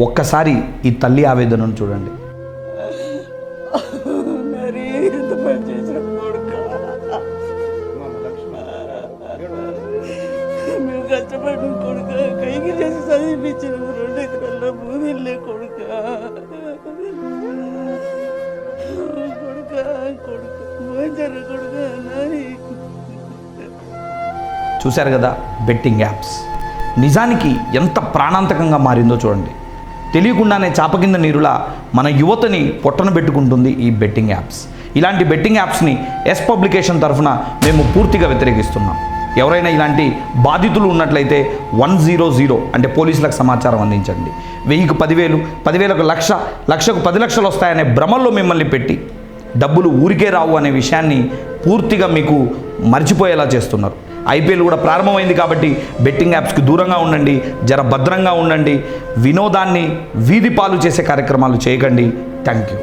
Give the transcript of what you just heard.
ఒక్కసారి ఈ తల్లి ఆవేదనను చూడండి. మేము కష్టపడిన కొడుక, కైకి చేసి చదివించిన 2 ఎకరాల భూమి వెళ్ళే కొడుక, మంచి కొడుక నాని. చూశారు కదా బెట్టింగ్ యాప్స్ నిజానికి ఎంత ప్రాణాంతకంగా మారిందో చూడండి. తెలియకుండానే చాప కింద నీరులా మన యువతని పొట్టన పెట్టుకుంటుంది ఈ బెట్టింగ్ యాప్స్. ఇలాంటి బెట్టింగ్ యాప్స్ని ఎస్ పబ్లికేషన్ తరఫున మేము పూర్తిగా వ్యతిరేకిస్తున్నాం. ఎవరైనా ఇలాంటి బాధితులు ఉన్నట్లయితే 100 అంటే పోలీసులకు సమాచారం అందించండి. 1000కు 10,000, 10,000కు 1,00,000, 1,00,000కు 10 లక్షలు వస్తాయనే భ్రమల్లో మిమ్మల్ని పెట్టి డబ్బులు ఊరికే రావు అనే విషయాన్ని పూర్తిగా మీకు మర్చిపోయేలా చేస్తున్నారు. IPL కూడా ప్రారంభమైంది కాబట్టి బెట్టింగ్ యాప్స్కి దూరంగా ఉండండి, జర భద్రంగా ఉండండి. వినోదాన్ని వీధి పాలు చేసే కార్యక్రమాలు చేయకండి. Thank you.